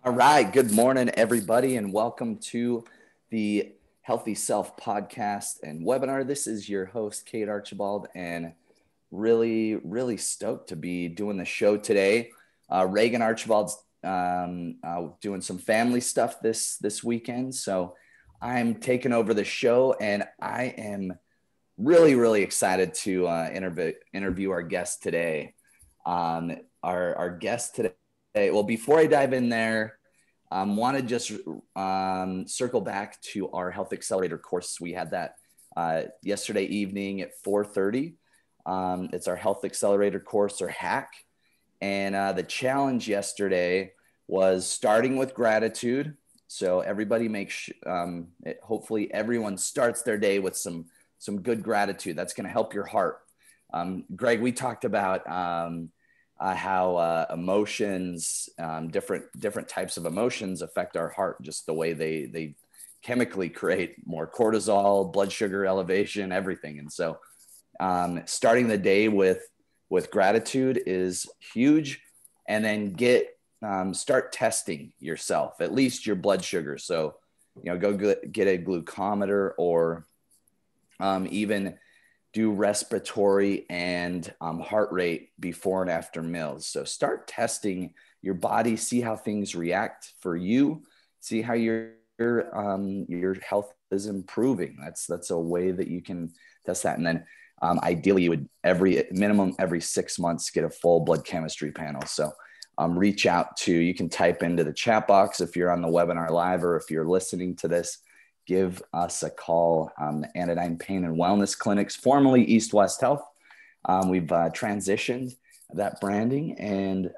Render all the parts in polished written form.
All right. Good morning, everybody, and welcome to the Healthy Self podcast and webinar. This is your host, Kate Archibald, and really stoked to be doing the show today. Reagan Archibald's doing some family stuff this weekend, so I'm taking over the show, and I am really excited to interview our guest today. Our guest today. Well, before I dive in there, want to just circle back to our Health Accelerator course. We had that yesterday evening at 4:30. It's our Health Accelerator course, or hack. And the challenge yesterday was starting with gratitude. So everybody hopefully everyone starts their day with some good gratitude. That's going to help your heart. Greg, we talked about how emotions, different types of emotions affect our heart, just the way they chemically create more cortisol, blood sugar elevation, everything. And so starting the day with gratitude is huge. And then start testing yourself, at least your blood sugar. So, go get a glucometer, or even do respiratory and heart rate before and after meals. So start testing your body, see how things react for you, see how your health is improving. That's a way that you can test that. And then ideally you would every 6 months get a full blood chemistry panel. So reach out you can type into the chat box if you're on the webinar live, or if you're listening to this, give us a call. Anodyne Pain and Wellness Clinics, formerly East West Health. We've transitioned that branding, and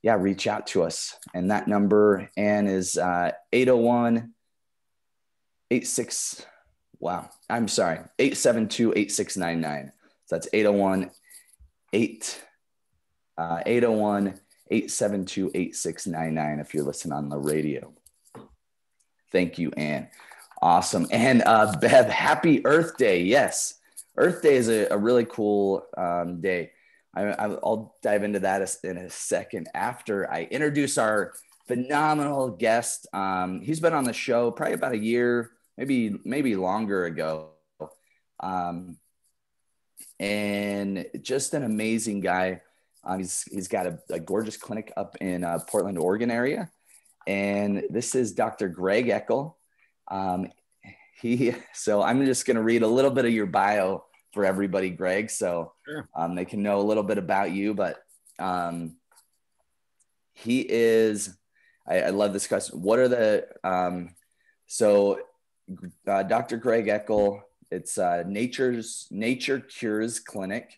reach out to us. And that number, Ann, is 872-8699. So that's 801-872-8699 if you're listening on the radio. Thank you, Ann. Awesome. And Bev, happy Earth Day. Yes, Earth Day is a really cool day. I'll dive into that in a second after I introduce our phenomenal guest. He's been on the show probably about a year, maybe longer ago. And just an amazing guy. He's got a gorgeous clinic up in Portland, Oregon area. And this is Dr. Greg Eckel. So I'm just going to read a little bit of your bio for everybody, Greg, so Sure. They can know a little bit about you. But he is, I love this question. What are the, Dr. Greg Eckel, it's Nature Cures Clinic,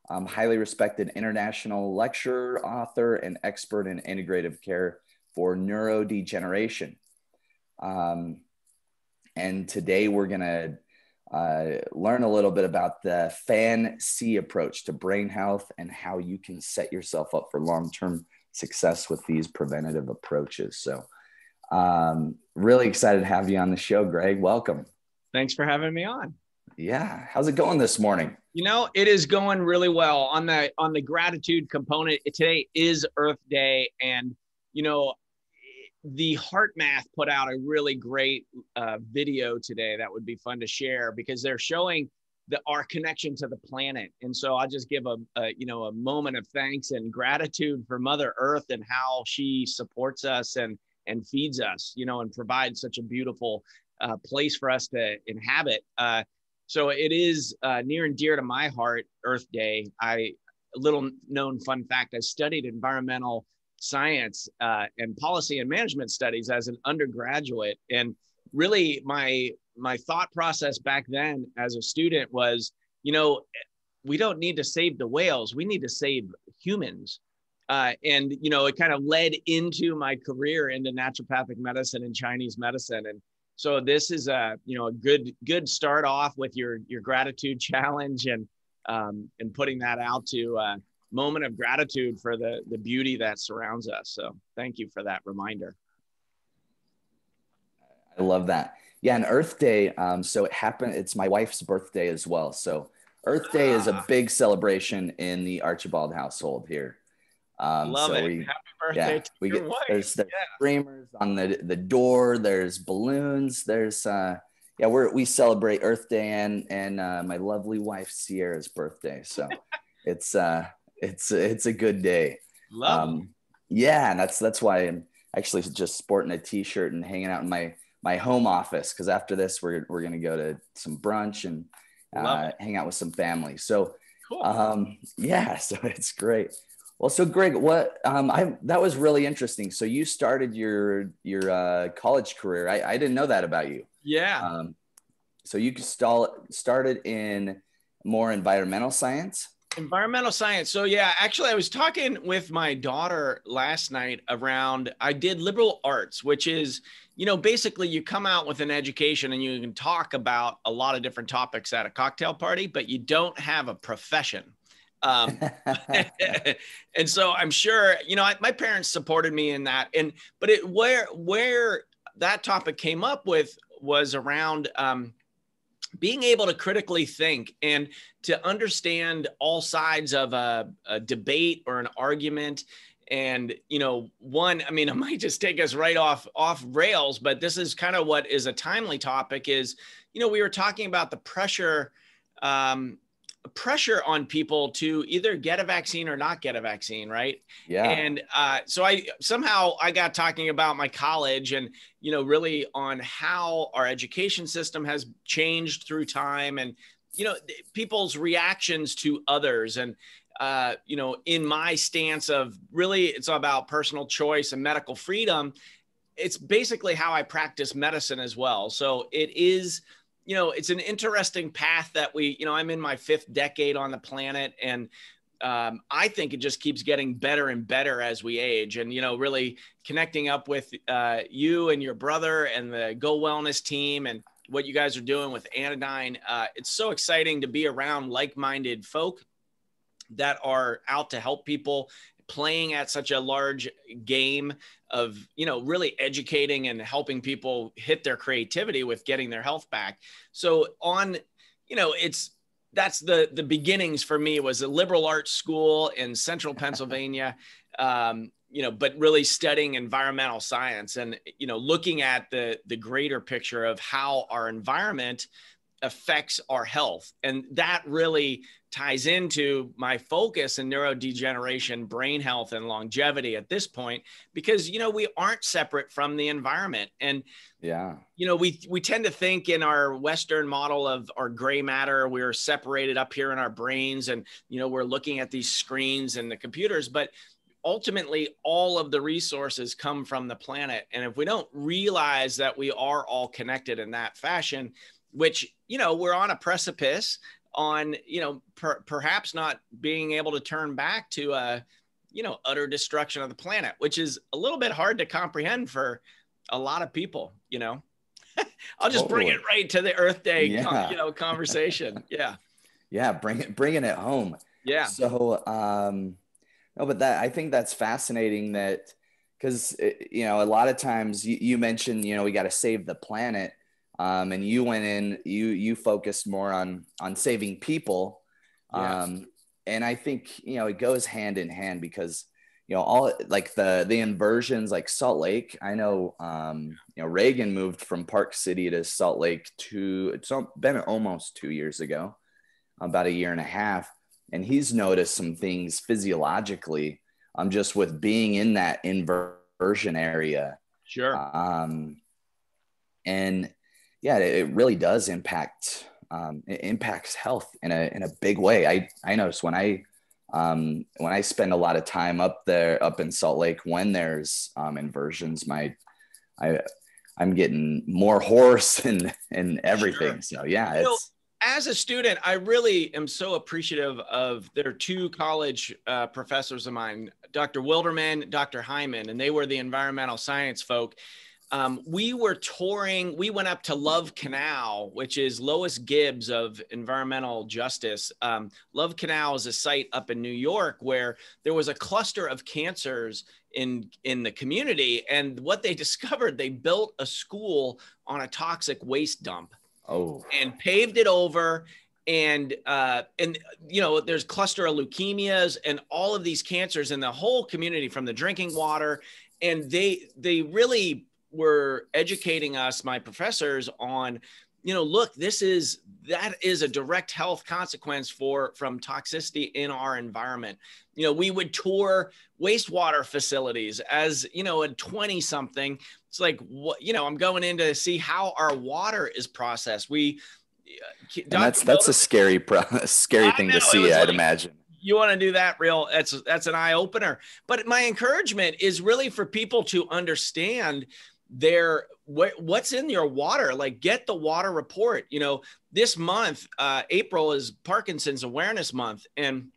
highly respected international lecturer, author, and expert in integrative care for neurodegeneration. And today we're going to learn a little bit about the FAN-C approach to brain health and how you can set yourself up for long-term success with these preventative approaches. So really excited to have you on the show, Greg. Welcome. Thanks for having me on. Yeah. How's it going this morning? It is going really well. On the gratitude component, today is Earth Day, and the HeartMath put out a really great video today that would be fun to share, because they're showing our connection to the planet. And so I'll just give a moment of thanks and gratitude for Mother Earth and how she supports us and feeds us, and provides such a beautiful place for us to inhabit. So it is near and dear to my heart, Earth Day. A little known fun fact, I studied environmental science and policy and management studies as an undergraduate. And really my thought process back then as a student was, we don't need to save the whales, we need to save humans. And it kind of led into my career into naturopathic medicine and Chinese medicine. And so this is a good start off with your gratitude challenge, and putting that out to moment of gratitude for the beauty that surrounds us. So thank you for that reminder. I love that. Yeah, and Earth Day, so it's my wife's birthday as well. So Earth Day is a big celebration in the Archibald household here. Love So it. we, Happy birthday yeah, to we your get, wife. there's Yeah. streamers on the door, there's balloons, there's, yeah, we celebrate Earth Day and my lovely wife Sierra's birthday. So it's, it's a good day. Love it. Um, yeah, and that's why I'm actually just sporting a t-shirt and hanging out in my home office. Cause after this, we're going to go to some brunch and, Love it. hang out with some family. So, Cool. yeah, so it's great. Well, so Greg, that was really interesting. So you started your college career. I didn't know that about you. Yeah. Um, so you started in more environmental science. Environmental science. So yeah, actually I was talking with my daughter last night around, I did liberal arts, which is, basically you come out with an education and you can talk about a lot of different topics at a cocktail party, but you don't have a profession. Um, and so I'm sure, my parents supported me in that. But where that topic came up with was around, being able to critically think and to understand all sides of a debate or an argument. And, it might just take us right off rails, but this is kind of what is a timely topic is, we were talking about the pressure on people to either get a vaccine or not get a vaccine. Right. Yeah. And so I got talking about my college and, really on how our education system has changed through time and, people's reactions to others. And, in my stance of really, it's about personal choice and medical freedom. It's basically how I practice medicine as well. So it is, it's an interesting path that I'm in my 5th decade on the planet. And I think it just keeps getting better and better as we age. And, really connecting up with you and your brother and the Go Wellness team and what you guys are doing with Anodyne. It's so exciting to be around like-minded folk that are out to help people playing at such a large game of, really educating and helping people hit their creativity with getting their health back. So that's the beginnings for me. Was a liberal arts school in central Pennsylvania, but really studying environmental science and, looking at the greater picture of how our environment affects our health. And that really ties into my focus in neurodegeneration, brain health, and longevity at this point, because, we aren't separate from the environment. And, yeah, we tend to think in our Western model of our gray matter, we're separated up here in our brains and, we're looking at these screens and the computers, but ultimately all of the resources come from the planet. And if we don't realize that we are all connected in that fashion, which, we're on a precipice on, perhaps not being able to turn back to utter destruction of the planet, which is a little bit hard to comprehend for a lot of people, I'll just bring it right to the Earth Day, conversation. Yeah. Yeah. Bringing it home. Yeah. So, no, but I think that's fascinating that, cause a lot of times you mentioned, we got to save the planet. And you went in, you focused more on saving people. Yeah. And I think, it goes hand in hand because, all like the inversions like Salt Lake, I know, Reagan moved from Park City to Salt Lake it's been almost 2 years ago, about a year and a half. And he's noticed some things physiologically, just with being in that inversion area. Sure. And yeah, it really does impact. It impacts health in a big way. I notice when I spend a lot of time up in Salt Lake when there's inversions, I'm getting more hoarse and everything. Sure. So yeah, as a student, I really am so appreciative of their 2 college professors of mine, Dr. Wilderman, Dr. Hyman, and they were the environmental science folk. We were touring, we went up to Love Canal, which is Lois Gibbs of environmental justice. Love Canal is a site up in New York where there was a cluster of cancers in the community. And what they discovered, they built a school on a toxic waste dump. Oh. And paved it over And you know, there's cluster of leukemias and all of these cancers in the whole community from the drinking water. And they really were educating us, my professors, on, you know, look, that is a direct health consequence from toxicity in our environment. You know, we would tour wastewater facilities as, you know, a 20 something. It's like, what, you know, I'm going in to see how our water is processed. And that's a scary thing to see, I'd imagine. You want to do that that's an eye opener. But my encouragement is really for people to understand what's in your water. Like, get the water report. You know, this month, April, is Parkinson's Awareness Month, and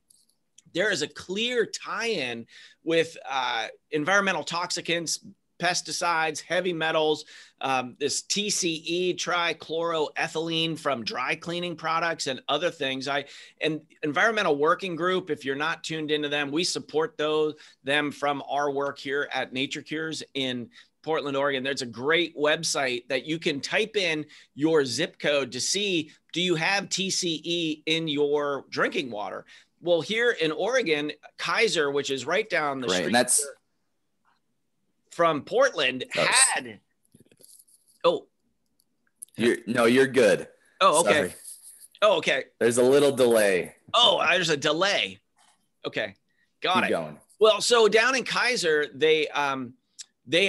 there is a clear tie-in with environmental toxicants, pesticides, heavy metals, this TCE, trichloroethylene from dry cleaning products and other things. And Environmental Working Group, if you're not tuned into them, we support them from our work here at Nature Cures in Portland, Oregon. There's a great website that you can type in your zip code to see, do you have TCE in your drinking water? Well, here in Oregon, Kaiser, which is right down the street, and that's from Portland, had. Oh, you're good. Oh, okay. Sorry. Oh, okay. There's a little delay. Oh, there's a delay. Okay, got Keep it. going. Well, so down in Kaiser, they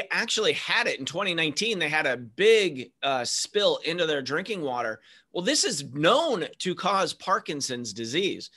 actually had it in 2019. They had a big spill into their drinking water. Well, this is known to cause Parkinson's disease.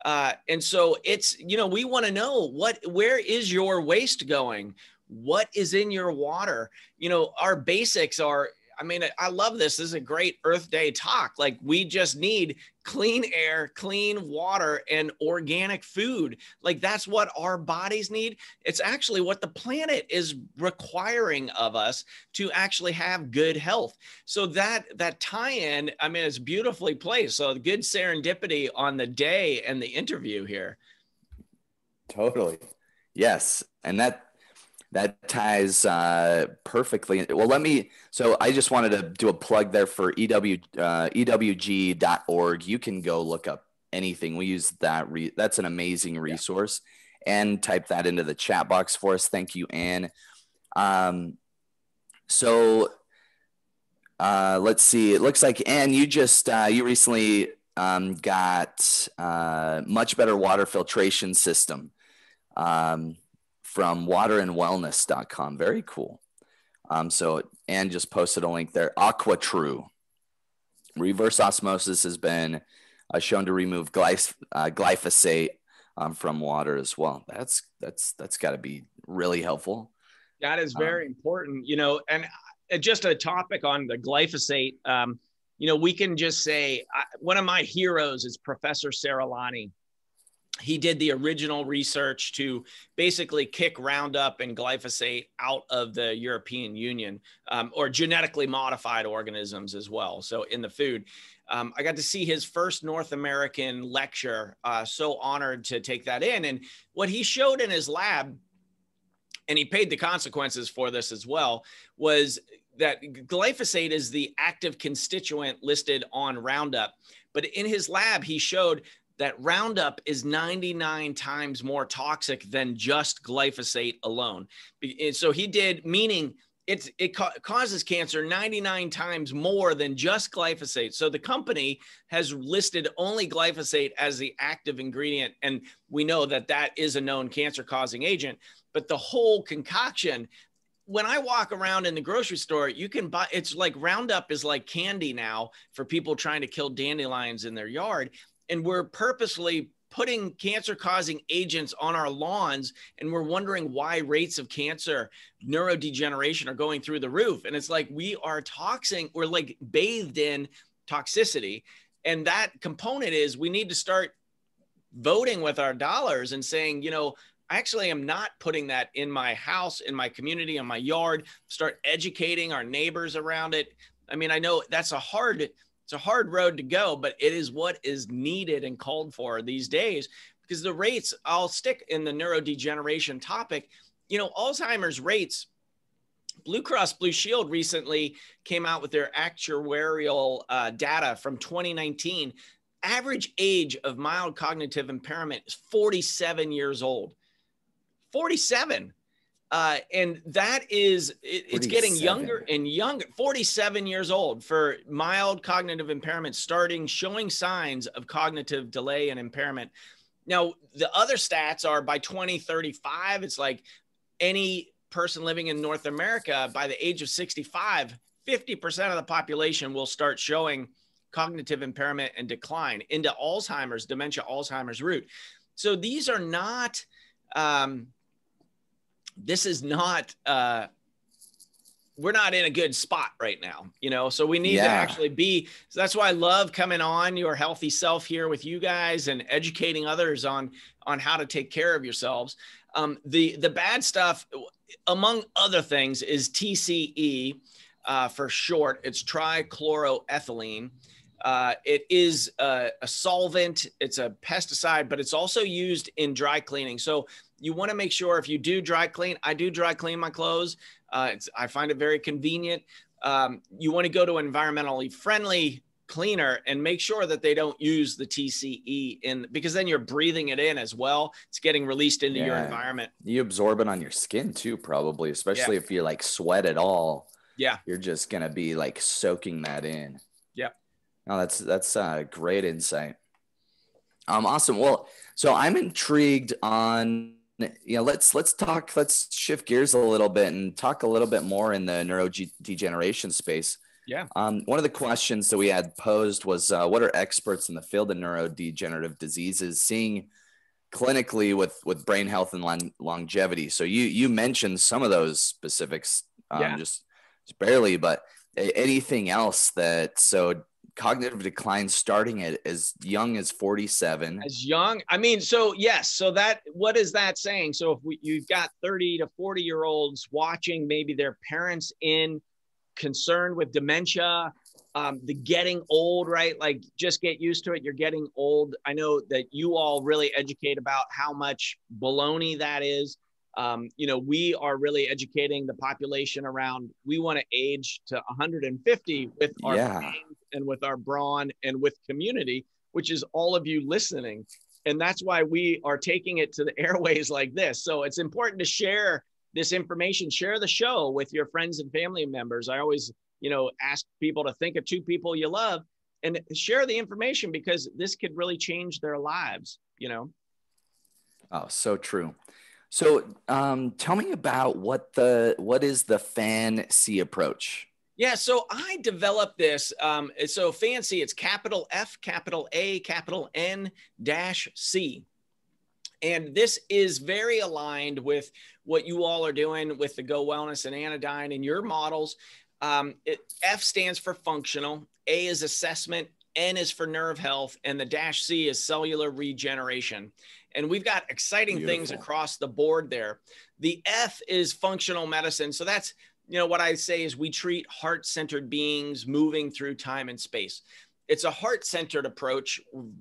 And so it's, you know, we want to know where is your waste going? What is in your water? You know, our basics are, I mean, I love this. This is a great Earth Day talk. Like, we just need clean air, clean water, and organic food. Like, that's what our bodies need. It's actually what the planet is requiring of us to actually have good health. So that tie-in, I mean, it's beautifully placed. So good serendipity on the day and the interview here. Totally. Yes. And that ties perfectly. Well, so I just wanted to do a plug there for ewg.org. You can go look up anything. We use that. That's an amazing resource. And type that into the chat box for us. Thank you, Ann. So let's see. It looks like, Ann, you recently got much better water filtration system. From waterandwellness.com. Very cool. So Ann just posted a link there. AquaTrue. Reverse osmosis has been shown to remove glyphosate from water as well. That's got to be really helpful. That is very important, you know, and just a topic on the glyphosate. You know, we can just say one of my heroes is Professor Seralani. He did the original research to basically kick Roundup and glyphosate out of the European Union, or genetically modified organisms as well. So in the food, I got to see his first North American lecture. So honored to take that in. And what he showed in his lab, and he paid the consequences for this as well, was that glyphosate is the active constituent listed on Roundup. But in his lab, he showed that Roundup is 99 times more toxic than just glyphosate alone. And so he did, meaning it causes cancer 99 times more than just glyphosate. So the company has listed only glyphosate as the active ingredient. And we know that that is a known cancer causing agent, but the whole concoction, when I walk around in the grocery store, you can buy, it's like Roundup is like candy now for people trying to kill dandelions in their yard. And we're purposely putting cancer-causing agents on our lawns, and we're wondering why rates of cancer, neurodegeneration are going through the roof. And it's like, we are we're like bathed in toxicity. And that component is, we need to start voting with our dollars and saying, you know, I actually am not putting that in my house, in my community, in my yard. Start educating our neighbors around it. I mean, I know that's it's a hard road to go, but it is what is needed and called for these days, because the rates, I'll stick in the neurodegeneration topic, you know, Alzheimer's rates, Blue Cross Blue Shield recently came out with their actuarial data from 2019. average age of mild cognitive impairment is 47 years old. 47. And that is, it's getting younger and younger. 47 years old for mild cognitive impairment, showing signs of cognitive delay and impairment. Now, the other stats are by 2035, it's like any person living in North America by the age of 65, 50% of the population will start showing cognitive impairment and decline into Alzheimer's, dementia, Alzheimer's route. So these are not, this is not, we're not in a good spot right now, you know, so we need to actually be, so that's why I love coming on Your Healthy Self here with you guys and educating others on how to take care of yourselves. The bad stuff, among other things, is TCE for short. It's trichloroethylene. It is a solvent, it's a pesticide, but it's also used in dry cleaning. So you want to make sure if you do dry clean, I do dry clean my clothes. I find it very convenient. You want to go to an environmentally friendly cleaner and make sure that they don't use the TCE because then you're breathing it in as well. It's getting released into your environment. You absorb it on your skin too, probably, especially if you like sweat at all. Yeah. You're just going to be like soaking that in. Yeah. No, that's a great insight. Awesome. Well, so I'm intrigued on, let's shift gears a little bit and talk a little bit more in the neurodegeneration space. Yeah. One of the questions that we had posed was, what are experts in the field of neurodegenerative diseases seeing clinically with brain health and longevity? So you mentioned some of those specifics, just barely, but anything else so cognitive decline starting at as young as 47. As young, I mean, so yes. So what is that saying? So if you've got 30 to 40-year-olds watching, maybe their parents concerned with dementia, the getting old, right? Like just get used to it. You're getting old. I know that you all really educate about how much baloney that is. We are really educating the population around, we want to age to 150 with our brains and with our brawn and with community, which is all of you listening. And that's why we are taking it to the airways like this. So it's important to share this information, share the show with your friends and family members. I always, ask people to think of 2 people you love and share the information because this could really change their lives, Oh, so true. So tell me about what is the FANCI approach? Yeah, so I developed this. So FANCI, it's capital F, capital A, capital N -C. And this is very aligned with what you all are doing with the Go Wellness and Anodyne and your models. F stands for functional, A is assessment, N is for nerve health, and the -C is cellular regeneration. And we've got exciting things across the board there. The F is functional medicine. So that's, what I say is we treat heart-centered beings moving through time and space. It's a heart-centered approach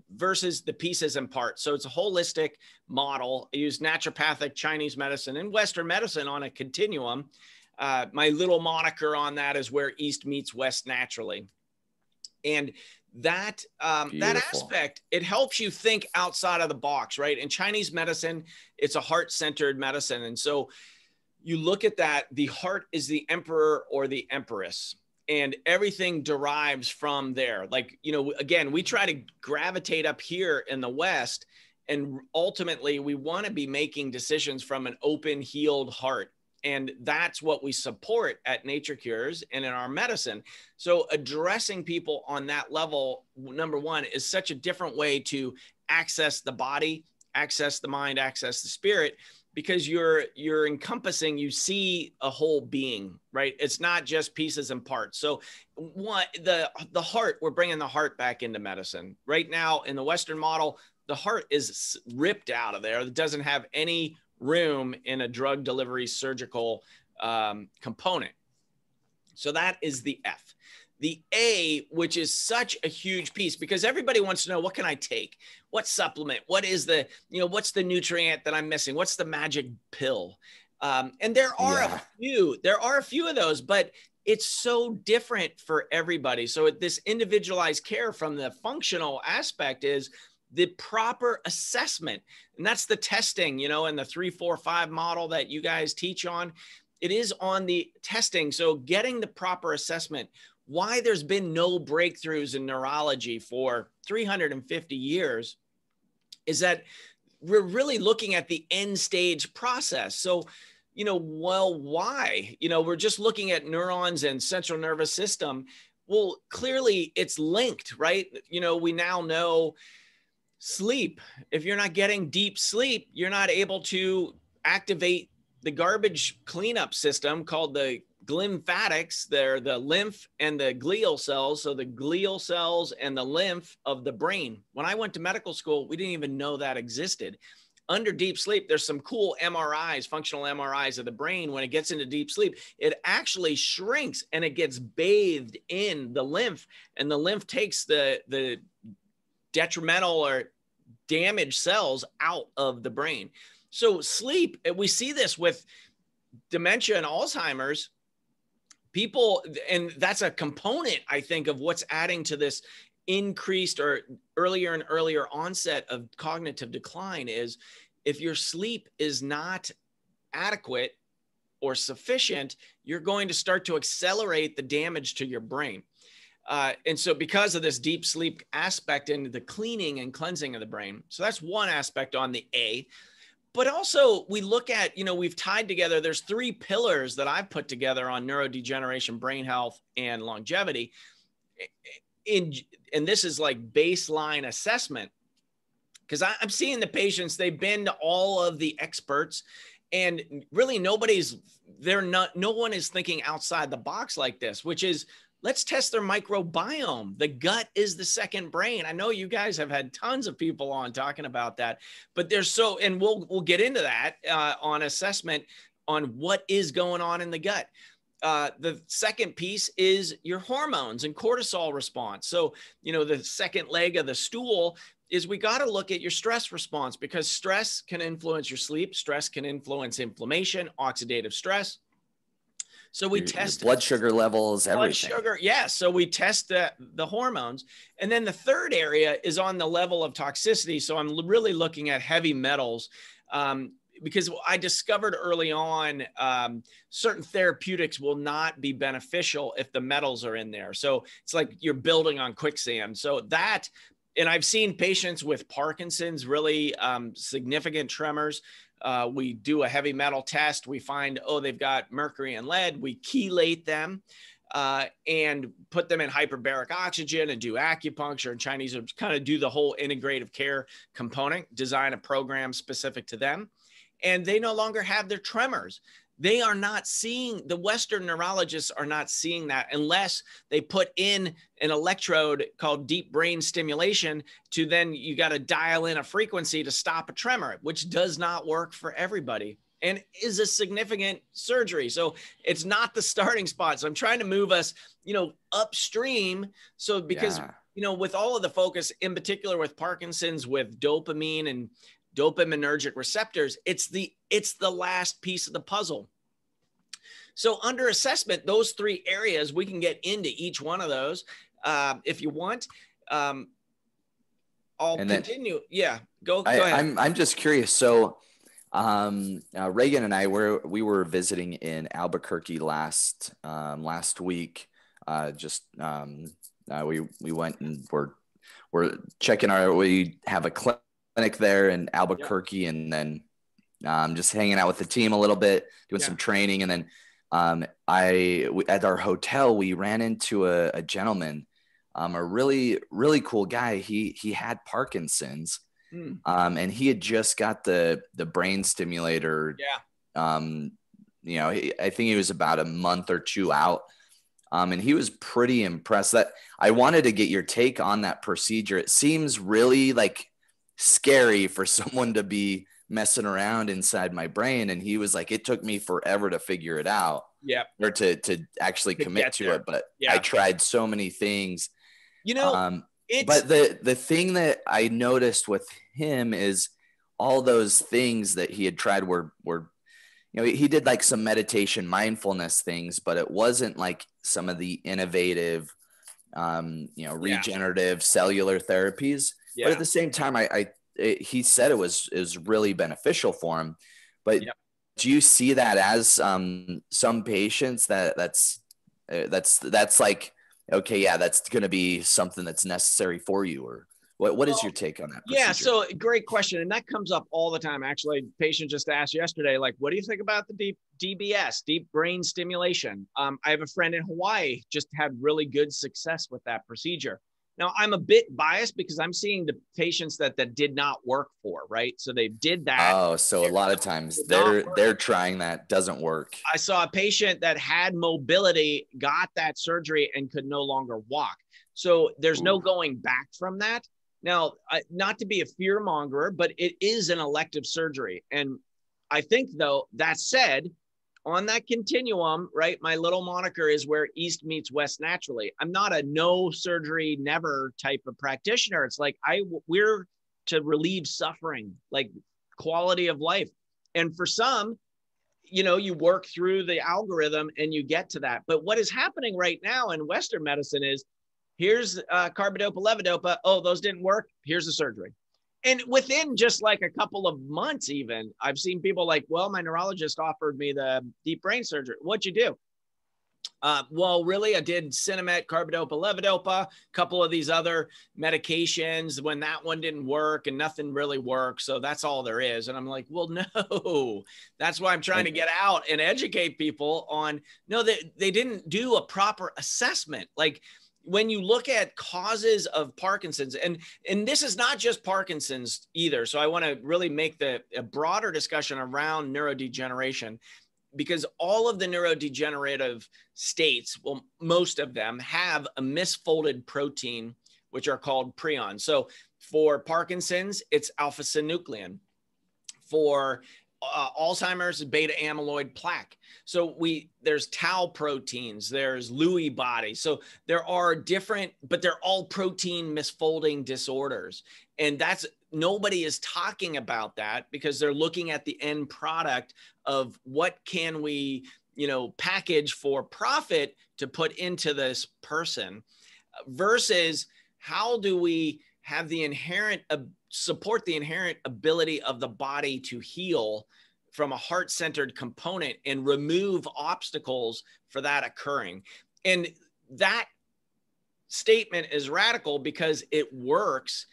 versus the pieces and parts. So it's a holistic model. I use naturopathic Chinese medicine and Western medicine on a continuum. My little moniker on that is where East meets West naturally. And that aspect, it helps you think outside of the box, right? In Chinese medicine, it's a heart-centered medicine. And so you look at that, the heart is the emperor or the empress, and everything derives from there. Like, again, we try to gravitate up here in the West, and ultimately we want to be making decisions from an open, healed heart. And that's what we support at Nature Cures and in our medicine. So addressing people on that level, number one, is such a different way to access the body, access the mind, access the spirit, because you're encompassing, you see a whole being, right? It's not just pieces and parts. So the heart, we're bringing the heart back into medicine. Right now in the Western model, the heart is ripped out of there. It doesn't have any room in a drug delivery surgical component. So that is the F. The A, which is such a huge piece, because everybody wants to know, what can I take? What supplement? What is what's the nutrient that I'm missing? What's the magic pill? And there are a few of those, but it's so different for everybody. So this individualized care from the functional aspect is the proper assessment. And that's the testing, and the 3-4-5 model that you guys teach on. It is on the testing. So getting the proper assessment, why there's been no breakthroughs in neurology for 350 years is that we're really looking at the end stage process. So, why? We're just looking at neurons and central nervous system. Well, clearly it's linked, right? We now know sleep. If you're not getting deep sleep, you're not able to activate the garbage cleanup system called the glymphatics. They're the lymph and the glial cells. So the glial cells and the lymph of the brain. When I went to medical school, we didn't even know that existed. Under deep sleep, there's some cool MRIs, functional MRIs of the brain. When it gets into deep sleep, it actually shrinks and it gets bathed in the lymph, and the lymph takes the detrimental or damaged cells out of the brain. So sleep, we see this with dementia and Alzheimer's people, and that's a component, I think, of what's adding to this increased or earlier and earlier onset of cognitive decline is if your sleep is not adequate or sufficient, you're going to start to accelerate the damage to your brain. And so because of this deep sleep aspect and the cleaning and cleansing of the brain. So that's one aspect on the A. But also we look at, we've tied together, there's 3 pillars that I've put together on neurodegeneration, brain health, and longevity. And this is like baseline assessment, because I'm seeing the patients, they've been to all of the experts, and really no one is thinking outside the box like this, which is, let's test their microbiome. The gut is the second brain. I know you guys have had tons of people on talking about that, but and we'll get into that on assessment on what is going on in the gut. The second piece is your hormones and cortisol response. So, the second leg of the stool is we got to look at your stress response, because stress can influence your sleep. Stress can influence inflammation, oxidative stress. So we test your blood sugar levels, everything. Blood sugar, yeah. So we test the hormones. And then the third area is on the level of toxicity. So I'm really looking at heavy metals, because I discovered early on certain therapeutics will not be beneficial if the metals are in there. So it's like you're building on quicksand. So that, and I've seen patients with Parkinson's, really significant tremors. We do a heavy metal test. We find, they've got mercury and lead. We chelate them and put them in hyperbaric oxygen and do acupuncture. And Chinese kind of do the whole integrative care component, design a program specific to them. And they no longer have their tremors. They are not seeing, the Western neurologists are not seeing that unless they put in an electrode called deep brain stimulation to then you got to dial in a frequency to stop a tremor, which does not work for everybody and is a significant surgery. So it's not the starting spot. So I'm trying to move us, upstream. So because, with all of the focus in particular with Parkinson's, with dopamine and dopaminergic receptors, it's the last piece of the puzzle. So under assessment, those 3 areas, we can get into each one of those if you want. I'll continue. Go ahead. I'm just curious. So Reagan and I we were visiting in Albuquerque last week. We went and we're checking we have a clinic there in Albuquerque, and then just hanging out with the team a little bit, doing some training. And then at our hotel, we ran into a gentleman, a really, really cool guy. He had Parkinson's, and he had just got the brain stimulator. I think he was about a month or 2 out. And he was pretty impressed. That I wanted to get your take on that procedure. It seems really like scary for someone to be messing around inside my brain. And he was like, it took me forever to figure it out. Or to actually commit to it. But I tried so many things, but the thing that I noticed with him is all those things that he had tried were he did like some meditation, mindfulness things, but it wasn't like some of the innovative, regenerative cellular therapies. But at Yeah. the same time, he said it was really beneficial for him. But Yep. do you see that as some patients that's like, okay, yeah, that's going to be something that's necessary for you, or what is your take on that Yeah, procedure? so great question. And that comes up all the time. Actually, a patient just asked yesterday, like, what do you think about the DBS, deep brain stimulation? I have a friend in Hawaii just had really good success with that procedure. Now, I'm a bit biased because I'm seeing the patients that did not work for, right? So they did that. Oh, so a lot of times Did not they're trying that, doesn't work. I saw a patient that had mobility, got that surgery, and could no longer walk. So there's no going back from that. Now, not to be a fear mongerer, but it is an elective surgery. And I think, though, that said, on that continuum, right, my little moniker is where East meets West naturally. I'm not a no surgery, never type of practitioner. It's like we're to relieve suffering, like quality of life. And for some, you work through the algorithm and you get to that. But what is happening right now in Western medicine is here's carbidopa, levodopa. Oh, those didn't work. Here's the surgery. And within just like a couple of months, even I've seen people like, well, my neurologist offered me the deep brain surgery. What'd you do? Well, really, I did Sinemet, carbidopa, levodopa, a couple of these other medications when that one didn't work and nothing really worked. So that's all there is. And I'm like, well, no, that's why I'm trying to get out and educate people on, no, they didn't do a proper assessment. Like when you look at causes of Parkinson's, and this is not just Parkinson's either. So I want to really make a broader discussion around neurodegeneration, because all of the neurodegenerative states, well, most of them have a misfolded protein, which are called prions. So for Parkinson's, it's alpha-synuclein. For Alzheimer's, beta amyloid plaque. So there's tau proteins, there's Lewy bodies. So there are different, but they're all protein misfolding disorders. And nobody is talking about that because they're looking at the end product of what can we, package for profit to put into this person versus how do we have the inherent support the inherent ability of the body to heal from a heart-centered component and remove obstacles for that occurring. And that statement is radical because it works.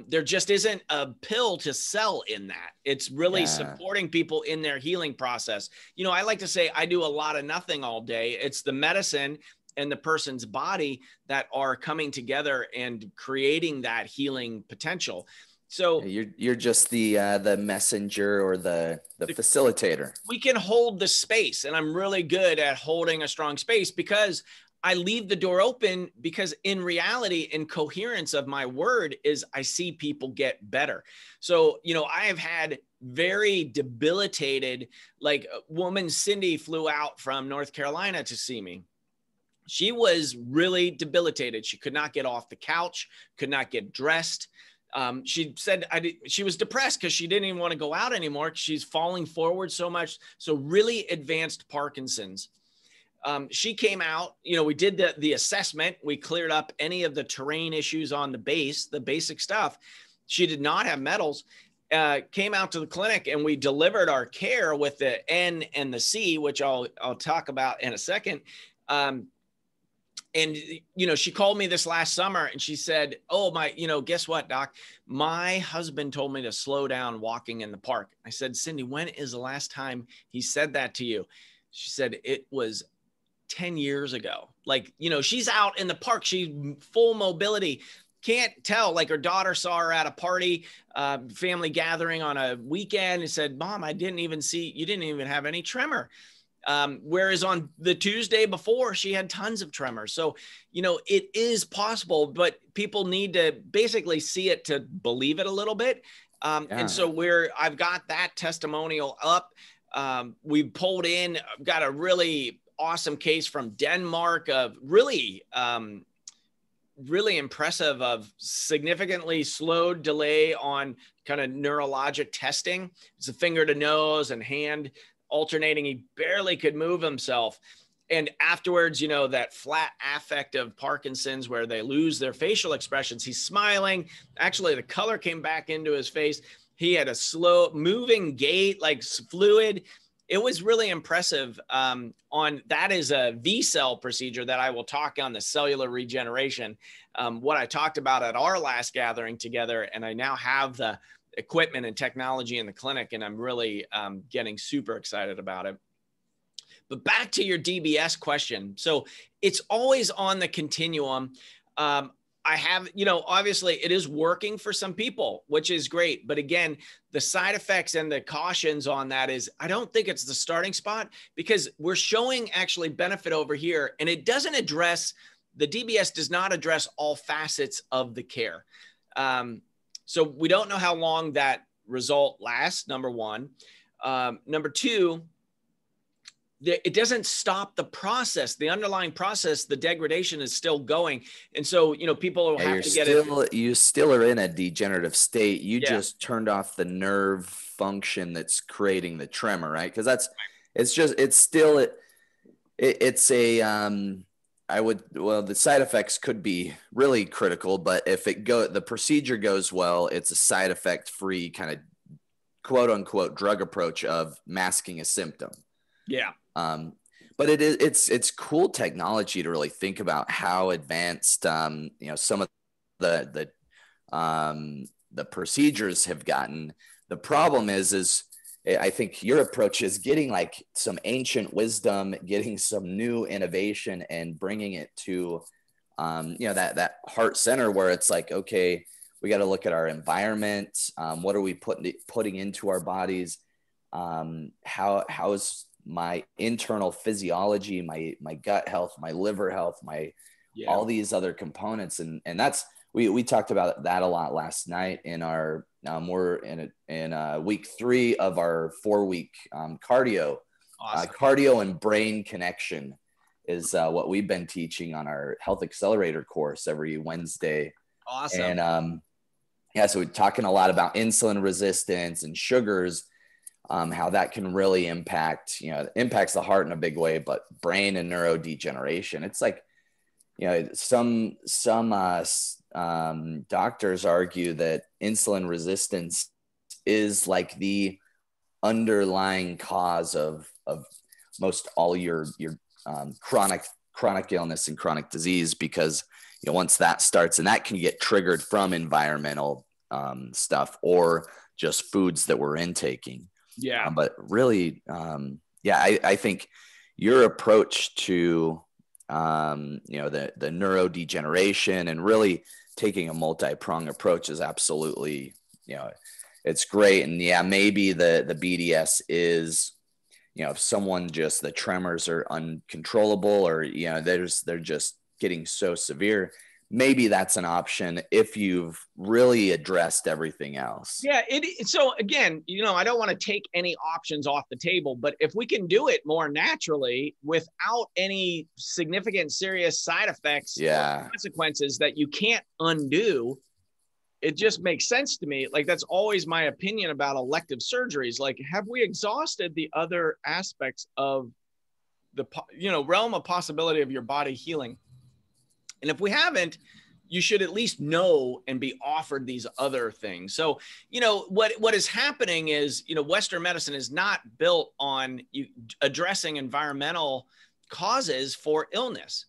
There just isn't a pill to sell in that. It's really supporting people in their healing process. I like to say I do a lot of nothing all day. It's the medicine and the person's body that are coming together and creating that healing potential. So you're just the messenger or the facilitator. We can hold the space, and I'm really good at holding a strong space because I leave the door open, because in reality, in coherence of my word is I see people get better. So, I have had very debilitated, like woman, Cindy flew out from North Carolina to see me. She was really debilitated. She could not get off the couch, could not get dressed. She said she was depressed because she didn't even want to go out anymore. She's falling forward so much. So really advanced Parkinson's. She came out, we did the assessment. We cleared up any of the terrain issues on the basic stuff. She did not have metals. Came out to the clinic and we delivered our care with the N and the C, which I'll talk about in a second. And, she called me this last summer and she said, oh, guess what, doc? My husband told me to slow down walking in the park. I said, Cindy, when is the last time he said that to you? She said, it was 10 years ago. Like, she's out in the park. She's full mobility. Can't tell, like her daughter saw her at a party, family gathering on a weekend and said, Mom, you didn't even have any tremor. Whereas on the Tuesday before, she had tons of tremors. So, it is possible, but people need to basically see it to believe it a little bit. And so I've got that testimonial up. We've pulled in, I've got a really awesome case from Denmark of really impressive of significantly slowed delay on kind of neurologic testing. It's a finger to nose and hand alternating. He barely could move himself. And afterwards, you know, that flat affect of Parkinson's where they lose their facial expressions. He's smiling. Actually, the color came back into his face. He had a slow moving gait, like fluid. It was really impressive. That is a V-cell procedure that I will talk on, the cellular regeneration. What I talked about at our last gathering together, and I now have the equipment and technology in the clinic, and I'm really getting super excited about it. But back to your DBS question. So it's always on the continuum. I have, you know, obviously it is working for some people, which is great. But again, the side effects and the cautions on that is, I don't think it's the starting spot, because we're showing actually benefit over here, and it doesn't address, the DBS does not address all facets of the care. So we don't know how long that result lasts, number one. Number two, it doesn't stop the process, the underlying process. The degradation is still going. And so, you know, people will have to get it. You still are in a degenerative state. You just turned off the nerve function that's creating the tremor, right? Because the side effects could be really critical, but if the procedure goes well, it's a side effect free kind of quote unquote drug approach of masking a symptom. Yeah. But it's cool technology to really think about how advanced, you know, some of the procedures have gotten. The problem is I think your approach is getting like some ancient wisdom, getting some new innovation and bringing it to, you know, that heart center where it's like, okay, we got to look at our environment. What are we putting into our bodies? How is my internal physiology, my gut health, my liver health, all these other components. And that's, we talked about that a lot last night in our, we're in week 3 of our 4-week cardio. Awesome. Cardio and brain connection is what we've been teaching on our Health Accelerator course every Wednesday. Awesome. And so we're talking a lot about insulin resistance and sugars, how that can really impacts the heart in a big way, but brain and neurodegeneration. It's like, you know, some doctors argue that insulin resistance is like the underlying cause of most all your chronic illness and chronic disease, because, you know, once that starts, and that can get triggered from environmental stuff or just foods that we're intaking. Yeah. But really, I think your approach to, you know, the neurodegeneration and really taking a multi-pronged approach is absolutely, you know, it's great. And yeah, maybe the BDS is, you know, if someone just, the tremors are uncontrollable, or, you know, they're just getting so severe, maybe that's an option if you've really addressed everything else. Yeah. So again, you know, I don't want to take any options off the table, but if we can do it more naturally without any significant serious side effects or consequences that you can't undo, it just makes sense to me. Like, that's always my opinion about elective surgeries. Like, have we exhausted the other aspects of the, you know, realm of possibility of your body healing? And if we haven't, you should at least know and be offered these other things. So, you know, what is happening is, you know, Western medicine is not built on addressing environmental causes for illness.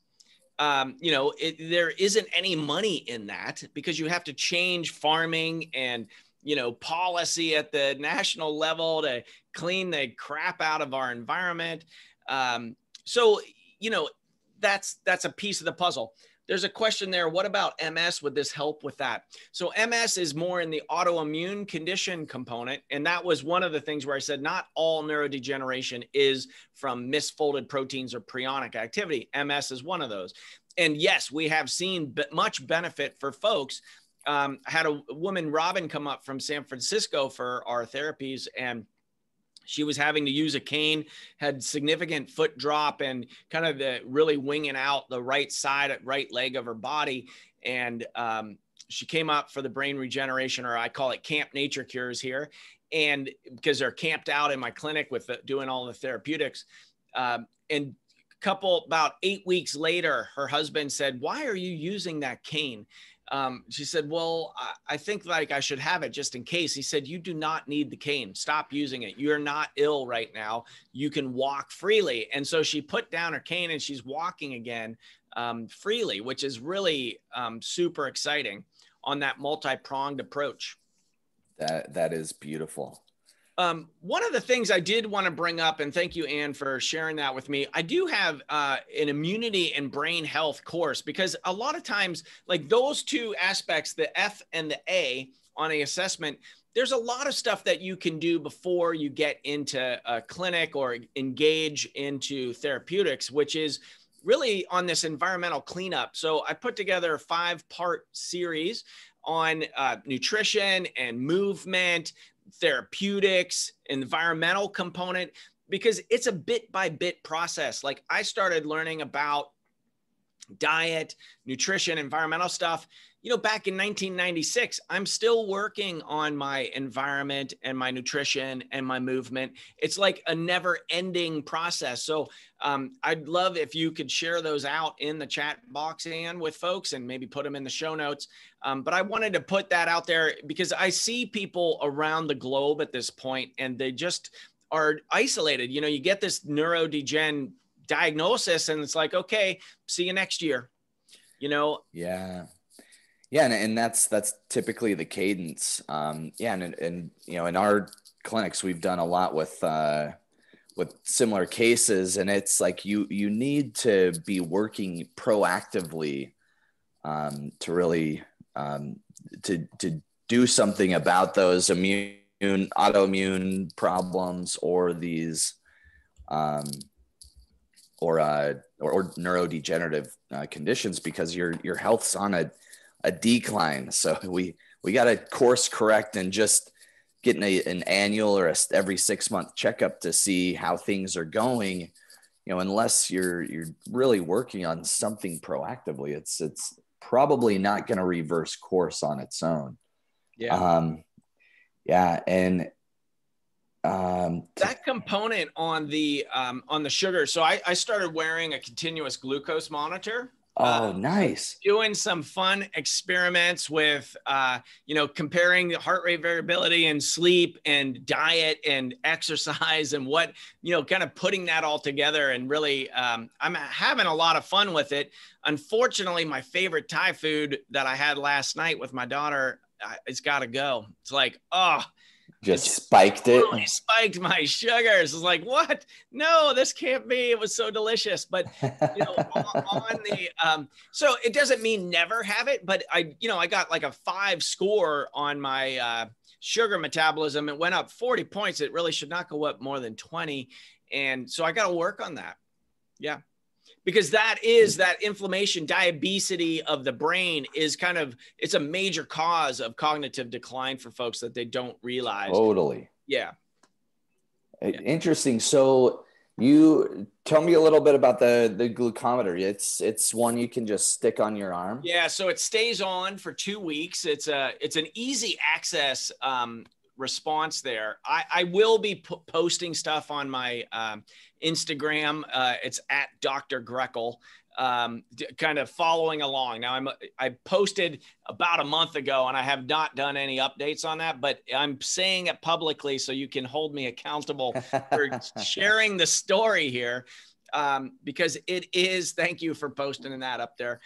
You know, there isn't any money in that, because you have to change farming and, you know, policy at the national level to clean the crap out of our environment. So, you know, that's a piece of the puzzle. There's a question there. What about MS? Would this help with that? So MS is more in the autoimmune condition component. And that was one of the things where I said, not all neurodegeneration is from misfolded proteins or prionic activity. MS is one of those. And yes, we have seen much benefit for folks. I had a woman, Robin, come up from San Francisco for our therapies, and she was having to use a cane, had significant foot drop, and kind of really winging out the right leg of her body. And she came up for the brain regeneration, or I call it Camp Nature Cures here. and because they're camped out in my clinic with doing all the therapeutics. And about 8 weeks later, her husband said, "Why are you using that cane?" She said, "Well, I think like I should have it just in case." He said, "You do not need the cane. Stop using it. You're not ill right now. You can walk freely." And so she put down her cane and she's walking again freely, which is really super exciting on that multi-pronged approach. That is beautiful. One of the things I did want to bring up, and thank you, Ann, for sharing that with me. I do have an immunity and brain health course, because a lot of times, like those two aspects, the F and the A on a assessment, there's a lot of stuff that you can do before you get into a clinic or engage into therapeutics, which is really on this environmental cleanup. So I put together a 5-part series on nutrition and movement, therapeutics, environmental component, because it's a bit by bit process. Like I started learning about diet, nutrition, environmental stuff, back in 1996. I'm still working on my environment and my nutrition and my movement. It's like a never ending process. So I'd love if you could share those out in the chat box, Ann, with folks, and maybe put them in the show notes. But I wanted to put that out there because I see people around the globe at this point, and they just are isolated. You get this neurodegen diagnosis and it's like, okay, see you next year, Yeah. And that's typically the cadence. And in our clinics, we've done a lot with similar cases, and it's like, you need to be working proactively, to really, to do something about those autoimmune problems, or these, or neurodegenerative conditions, because your health's on a decline. So we got to course correct and just getting an annual or every 6-month checkup to see how things are going. Unless you're really working on something proactively, it's probably not going to reverse course on its own. Yeah. And that component on the sugar. So I started wearing a continuous glucose monitor. Oh, nice. Doing some fun experiments with, comparing the heart rate variability and sleep and diet and exercise and what, kind of putting that all together. And really, I'm having a lot of fun with it. Unfortunately, my favorite Thai food that I had last night with my daughter, it's got to go. It's like, just spiked it. Spiked my sugars. It's like, what? No, this can't be. It was so delicious. But on the so it doesn't mean never have it, but I got like a 5 score on my sugar metabolism. It went up 40 points. It really should not go up more than 20. And so I got to work on that. Yeah. Because that inflammation, diabetes of the brain is it's a major cause of cognitive decline for folks that they don't realize. Totally. Yeah. Interesting. So you tell me a little bit about the glucometer. It's one you can just stick on your arm. Yeah. So it stays on for 2 weeks. It's an easy access response there. I will be posting stuff on my Instagram. It's at Dr. Grekel, kind of following along. Now I posted about a month ago and I have not done any updates on that, but I'm saying it publicly so you can hold me accountable for sharing the story here, because thank you for posting that up there.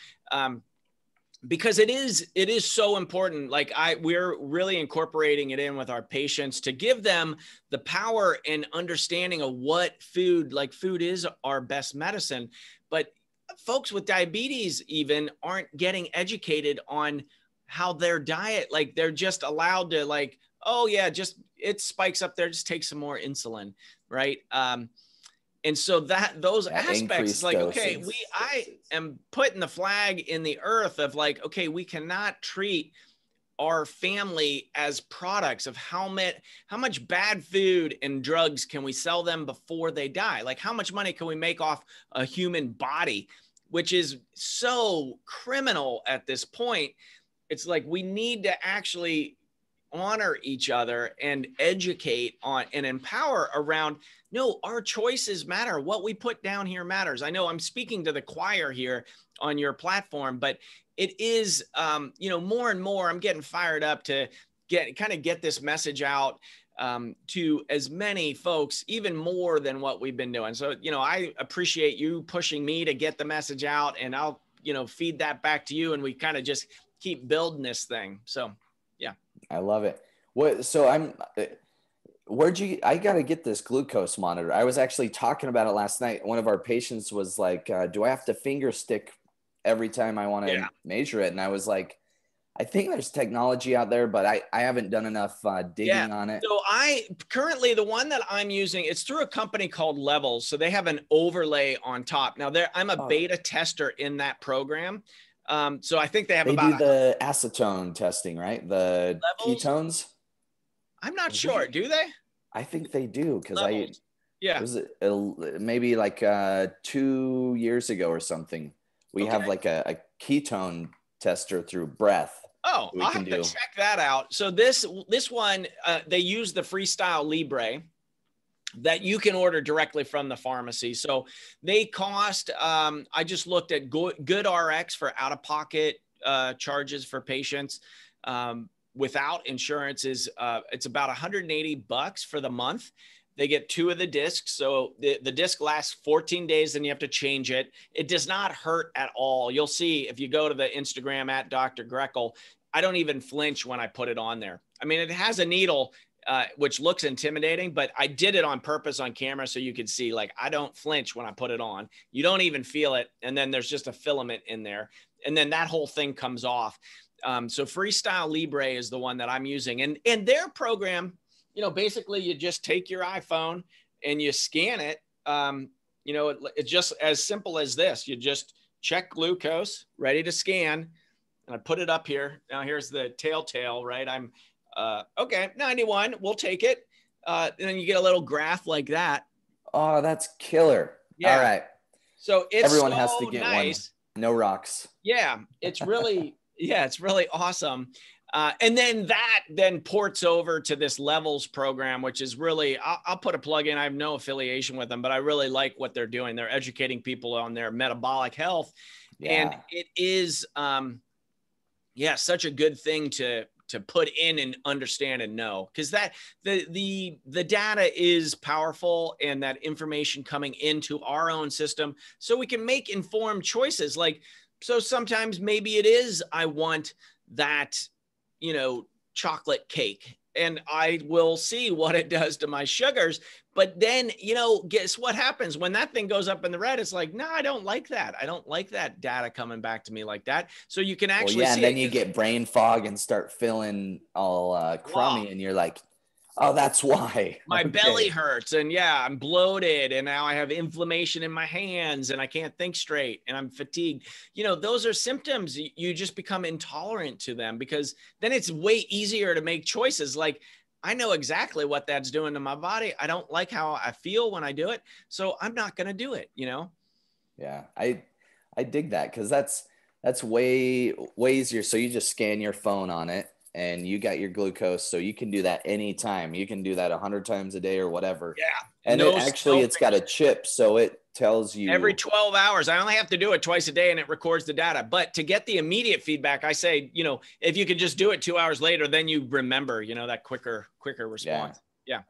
Because it is so important. Like we're really incorporating it in with our patients to give them the power and understanding of what food is our best medicine. But folks with diabetes even aren't getting educated on how their diet, like they're just allowed to like, oh yeah, just it spikes up there, just take some more insulin. Right. And so those aspects, like, okay, I am putting the flag in the earth of like, okay, we cannot treat our family as products of how much bad food and drugs can we sell them before they die? Like how much money can we make off a human body, which is so criminal at this point. It's like, we need to actually honor each other and educate on and empower around, no, our choices matter. What we put down here matters. I know I'm speaking to the choir here on your platform, but it is, you know, more and more I'm getting fired up to get this message out to as many folks, even more than what we've been doing. So, you know, I appreciate you pushing me to get the message out, and I'll, you know, feed that back to you, and we kind of just keep building this thing. So, yeah. I love it. I got to get this glucose monitor. I was actually talking about it last night. One of our patients was like, do I have to finger stick every time I want to measure it? And I was like, I think there's technology out there, but I haven't done enough digging on it. So currently the one that I'm using, it's through a company called Levels. So they have an overlay on top. Now I'm a beta tester in that program. So I think they do the acetone testing, right? The Levels? Ketones. I'm not sure. Do they? I think they do. Cause it was maybe like 2 years ago or something. We have like a ketone tester through breath. Oh, I'll have to check that out. So this one, they use the Freestyle Libre that you can order directly from the pharmacy. So they cost, I just looked at GoodRx for out-of-pocket charges for patients without insurance is it's about $180 for the month. They get 2 of the discs. So the disc lasts 14 days, then you have to change it. It does not hurt at all. You'll see if you go to the Instagram at Dr. Grekel, I don't even flinch when I put it on there. I mean, it has a needle, which looks intimidating, but I did it on purpose on camera so you could see, like, I don't flinch when I put it on. You don't even feel it. And then there's just a filament in there. And then that whole thing comes off. So Freestyle Libre is the one that I'm using. And their program, you know, basically you just take your iPhone and you scan it. You know, it's just as simple as this. You just check glucose, ready to scan. And I put it up here. Now here's the telltale, right? I'm, okay, 91, we'll take it. And then you get a little graph like that. Oh, that's killer. Yeah. All right. So everyone has to get nice. One. No rocks. Yeah. It's really, it's really awesome. And then that then ports over to this Levels program, which is really, I'll put a plug in. I have no affiliation with them, but I really like what they're doing. They're educating people on their metabolic health. Yeah. And it is, such a good thing to put in and understand and know, because that the data is powerful, and that information coming into our own system so we can make informed choices. Like, so sometimes maybe it is, I want that, you know, chocolate cake, and I will see what it does to my sugars. But then, you know, guess what happens when that thing goes up in the red? It's like, no, I don't like that. I don't like that data coming back to me like that. So you can actually see and then you get brain fog and start feeling all crummy, and you're like, oh, that's why. My belly hurts, and I'm bloated, and now I have inflammation in my hands, and I can't think straight, and I'm fatigued. You know, those are symptoms. You just become intolerant to them, because then it's way easier to make choices. Like, I know exactly what that's doing to my body. I don't like how I feel when I do it, so I'm not going to do it, you know? Yeah, I dig that, because that's way easier. So you just scan your phone on it, and you got your glucose, so you can do that anytime. You can do that 100 times a day or whatever. Yeah. And it's got a chip, so it tells you every 12 hours. I only have to do it twice a day, and it records the data. But to get the immediate feedback, I say, you know, if you could just do it 2 hours later, then you remember, you know, that quicker response. Yeah.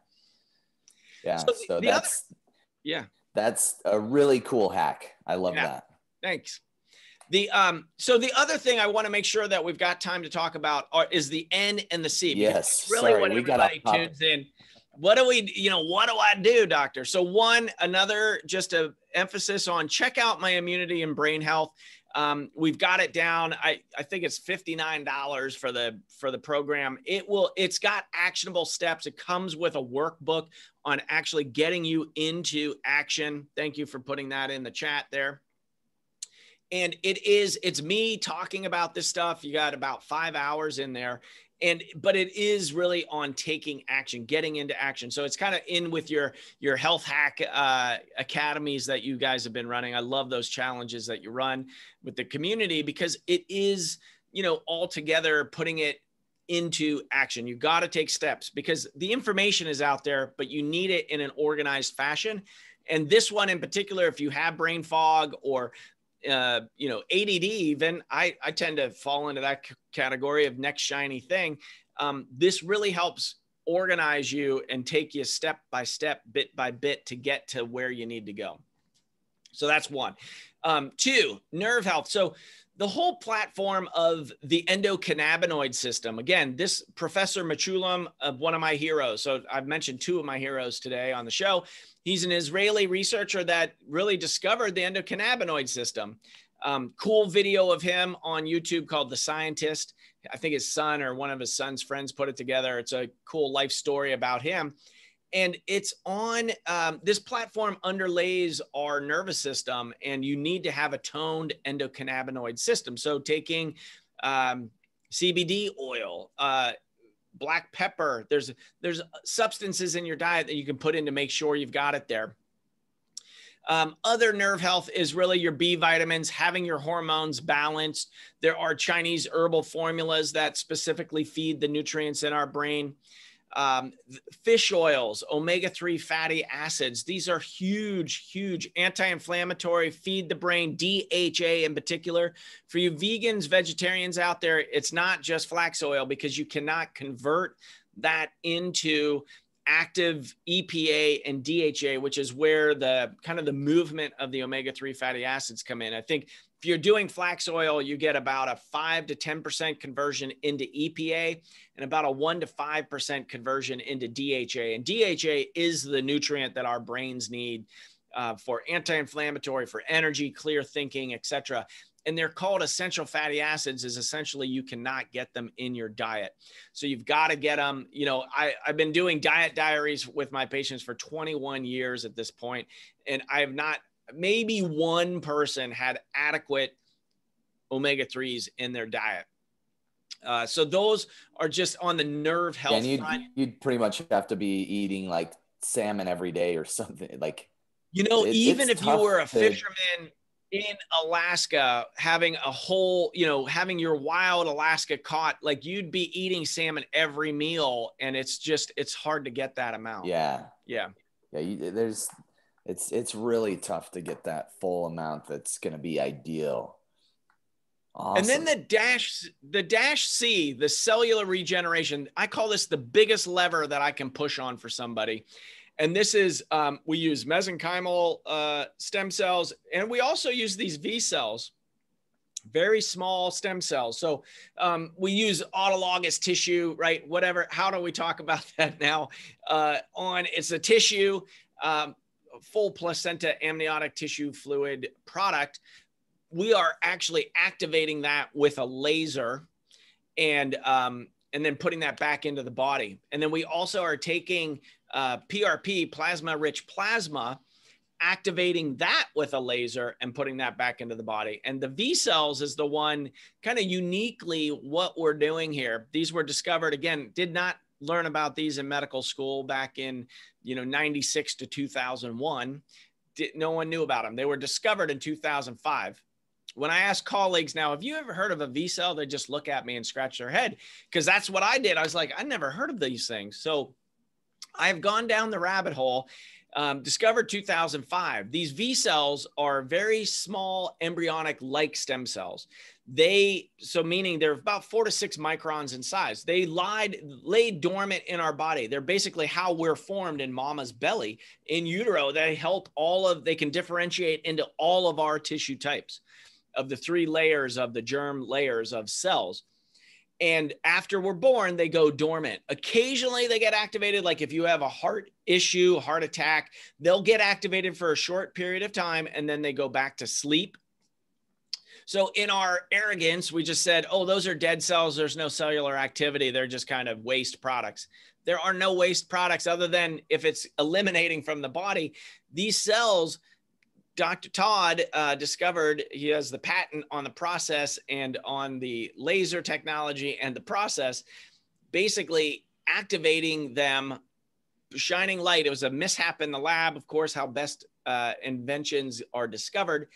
So that's a really cool hack. I love that. Thanks. So the other thing I want to make sure that we've got time to talk about is the N and the C. Yes. Really, when everybody tunes in, what do I do, doctor? So just a emphasis on check out My Immunity and Brain Health. We've got it down. I think it's $59 for the program. It's got actionable steps. It comes with a workbook on actually getting you into action. Thank you for putting that in the chat there. And it's me talking about this stuff. You got about 5 hours in there. But it is really on taking action, getting into action. So it's kind of in with your health hack academies that you guys have been running. I love those challenges that you run with the community, because it is, you know, all together, putting it into action. You got to take steps because the information is out there, but you need it in an organized fashion. And this one in particular, if you have brain fog or ADD, even I tend to fall into that category of next shiny thing. This really helps organize you and take you step by step, bit by bit to get to where you need to go. So that's one. Two, nerve health. So the whole platform of the endocannabinoid system, again, this Professor Mechoulam, one of my heroes. So I've mentioned two of my heroes today on the show. He's an Israeli researcher that really discovered the endocannabinoid system. Cool video of him on YouTube called The Scientist. I think his son or one of his son's friends put it together. It's a cool life story about him. And it's on this platform underlays our nervous system, and you need to have a toned endocannabinoid system. So taking CBD oil, black pepper, there's substances in your diet that you can put in to make sure you've got it there. Other nerve health is really your B vitamins, having your hormones balanced. There are Chinese herbal formulas that specifically feed the nutrients in our brain. Fish oils, omega-3 fatty acids. These are huge, huge anti-inflammatory, feed the brain, DHA in particular. For you vegans, vegetarians out there, it's not just flax oil because you cannot convert that into active EPA and DHA, which is where the kind of the movement of the omega-3 fatty acids come in. I think if you're doing flax oil, you get about a 5 to 10% conversion into EPA and about a 1 to 5% conversion into DHA. And DHA is the nutrient that our brains need for anti-inflammatory, for energy, clear thinking, etc. And they're called essential fatty acids, is essentially you cannot get them in your diet. So you've got to get them. You know, I've been doing diet diaries with my patients for 21 years at this point, and I have not, maybe one person had adequate omega-3s in their diet. So those are just on the nerve health front. You'd pretty much have to be eating like salmon every day or something. Like, even if you were a fisherman in Alaska, having a whole, having your wild Alaska caught, like you'd be eating salmon every meal, and it's hard to get that amount. Yeah. It's really tough to get that full amount that's going to be ideal. Awesome. And then the dash C, the cellular regeneration, I call this the biggest lever that I can push on for somebody. And this is, we use mesenchymal stem cells, and we also use these V cells, very small stem cells. So we use autologous tissue, right? Whatever. How do we talk about that now? It's a tissue, full placenta amniotic tissue fluid product. We are actually activating that with a laser and then putting that back into the body. And then we also are taking PRP, plasma-rich plasma, activating that with a laser and putting that back into the body. And the V cells is the one kind of uniquely what we're doing here. These were discovered, again, did not learn about these in medical school back in 96 to 2001. No one knew about them. They were discovered in 2005. When I ask colleagues now, have you ever heard of a V cell? They just look at me and scratch their head, because that's what I did. I was like, I never heard of these things. So I've gone down the rabbit hole, discovered 2005. These V cells are very small embryonic-like stem cells. Meaning they're about 4 to 6 microns in size. They lay dormant in our body. They're basically how we're formed in mama's belly. In utero, they can differentiate into all of our tissue types of the 3 layers of the germ layers of cells. And after we're born, they go dormant. Occasionally they get activated. Like if you have a heart issue, heart attack, they'll get activated for a short period of time, and then they go back to sleep. So in our arrogance, we just said, oh, those are dead cells. There's no cellular activity. They're just kind of waste products. There are no waste products other than if it's eliminating from the body. These cells, Dr. Todd discovered, he has the patent on the process and on the laser technology and the process, basically activating them, shining light. It was a mishap in the lab, of course, how best inventions are discovered.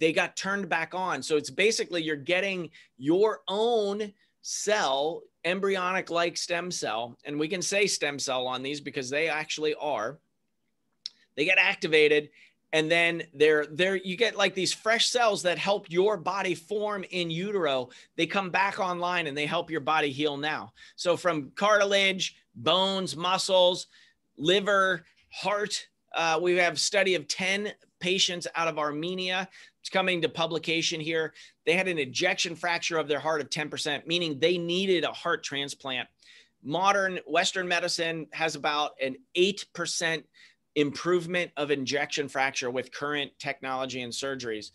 They got turned back on. So it's basically you're getting your own cell, embryonic like stem cell, and we can say stem cell on these because they actually are, they get activated, and then you get like these fresh cells that help your body form in utero. They come back online and they help your body heal now. So from cartilage, bones, muscles, liver, heart, we have study of 10 patients out of Armenia. It's coming to publication here. They had an ejection fracture of their heart of 10%, meaning they needed a heart transplant. Modern Western medicine has about an 8% improvement of ejection fracture with current technology and surgeries.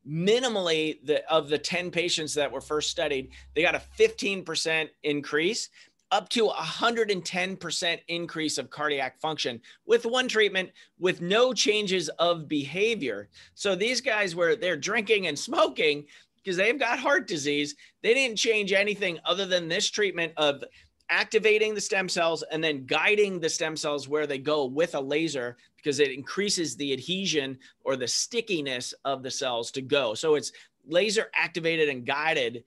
Minimally, of the 10 patients that were first studied, they got a 15% increase, up to 110% increase of cardiac function with one treatment, with no changes of behavior. So these guys they're drinking and smoking because they've got heart disease. They didn't change anything other than this treatment of activating the stem cells and then guiding the stem cells where they go with a laser, because it increases the adhesion or the stickiness of the cells to go. So it's laser activated and guided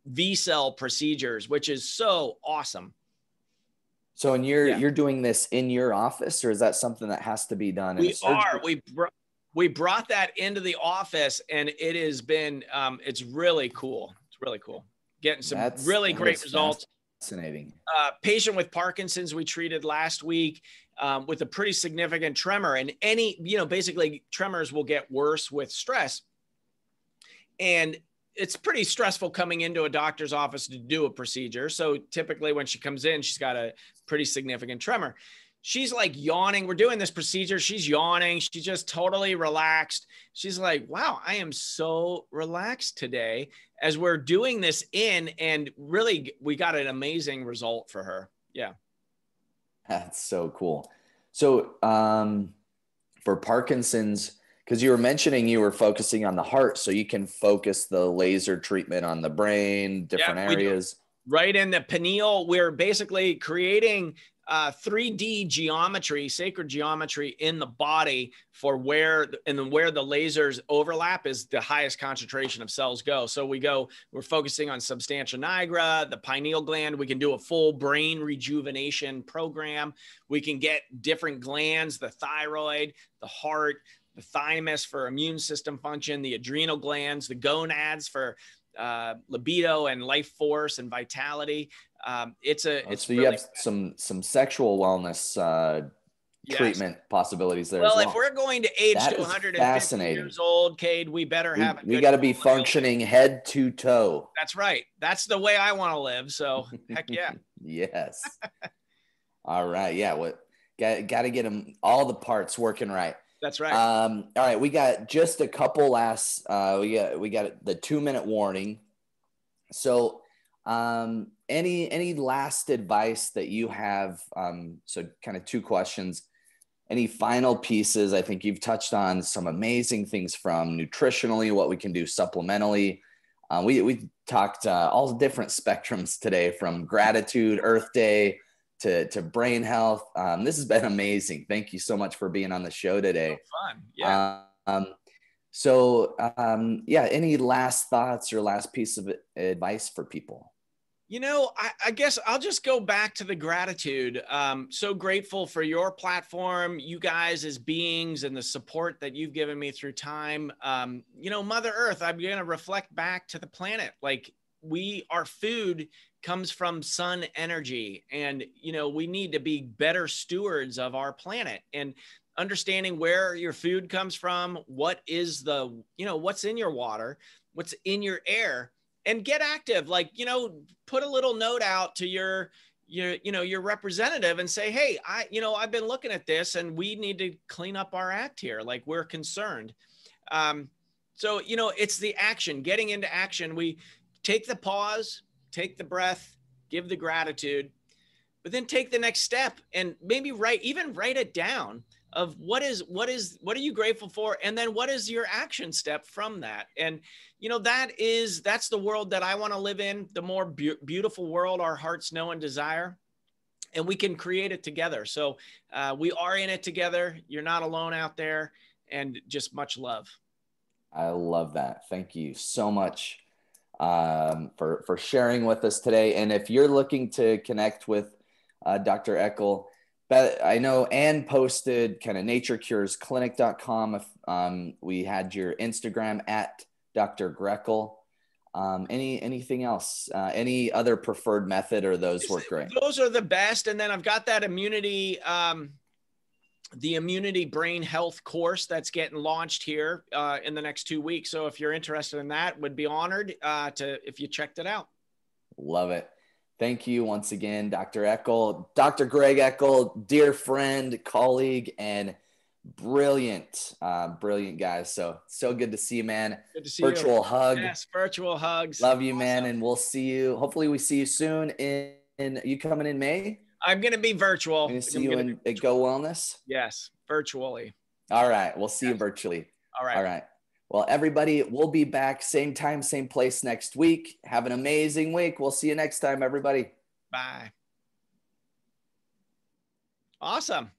V-cell procedures, which is so awesome. So you're doing this in your office, or is that something that has to be done in a surgery? We brought that into the office, and it has been it's really cool. It's really cool. Getting some really great results. Fascinating. Patient with Parkinson's we treated last week with a pretty significant tremor, and basically tremors will get worse with stress. And it's pretty stressful coming into a doctor's office to do a procedure. So typically when she comes in, she's got a pretty significant tremor. She's like yawning. We're doing this procedure. She's yawning. She's just totally relaxed. She's like, wow, I am so relaxed today as we're doing this and really we got an amazing result for her. Yeah. That's so cool. So for Parkinson's, because you were mentioning you were focusing on the heart, so you can focus the laser treatment on the brain, different areas. Right in the pineal, we're basically creating 3D geometry, sacred geometry in the body for where the lasers overlap is the highest concentration of cells go. So we're focusing on substantia nigra, the pineal gland. We can do a full brain rejuvenation program. We can get different glands, the thyroid, the heart, the thymus for immune system function, the adrenal glands, the gonads for libido and life force and vitality. So you have some sexual wellness treatment possibilities there. Well, if we're going to age to 150 years old, Cade, we better have we got to be functioning head to toe. That's right. That's the way I want to live. So heck yeah. Yes. All right. Yeah. Got to get them all the parts working right. That's right. All right, we got just a couple last. We got the 2-minute warning. So, any last advice that you have? So, kind of 2 questions. Any final pieces? I think you've touched on some amazing things from nutritionally, what we can do supplementally. We talked all different spectrums today, from gratitude, Earth Day, to brain health. This has been amazing. Thank you so much for being on the show today. So fun. Yeah. Any last thoughts or last piece of advice for people? I guess I'll just go back to the gratitude. So grateful for your platform, you guys as beings, and the support that you've given me through time. Mother Earth, I'm going to reflect back to the planet. Like our food comes from sun energy, and we need to be better stewards of our planet, and understanding where your food comes from, what is what's in your water, what's in your air, and get active. Like, put a little note out to your representative and say, hey, I've been looking at this and we need to clean up our act here. Like, we're concerned. So it's the action, getting into action. We take the pause, take the breath, give the gratitude, but then take the next step and maybe write it down of what are you grateful for? And then what is your action step from that? And, that's the world that I want to live in, the more beautiful world our hearts know and desire, and we can create it together. So we are in it together. You're not alone out there, and just much love. I love that. Thank you so much. for sharing with us today. And if you're looking to connect with Dr. Eckel, I know Ann posted kind of naturecuresclinic.com. We had your Instagram at Dr. Grekel. Anything else? Any other preferred method, or those work great? Those are the best. And then I've got that immunity, the Immunity Brain Health course that's getting launched here in the next 2 weeks. So if you're interested in that, would be honored if you checked it out. Love it. Thank you once again, Dr. Eckel, Dr. Greg Eckel, dear friend, colleague, and brilliant guy. So good to see you, man. Good to see virtual you. Hug. Yes, virtual hugs. Love you, man. And we'll see you. Hopefully we see you soon in you coming in May? I'm going to be virtual. I'm going to see you in Go Wellness? Yes, virtually. All right. We'll see you virtually. All right. All right. Well, everybody, we'll be back same time, same place next week. Have an amazing week. We'll see you next time, everybody. Bye. Awesome.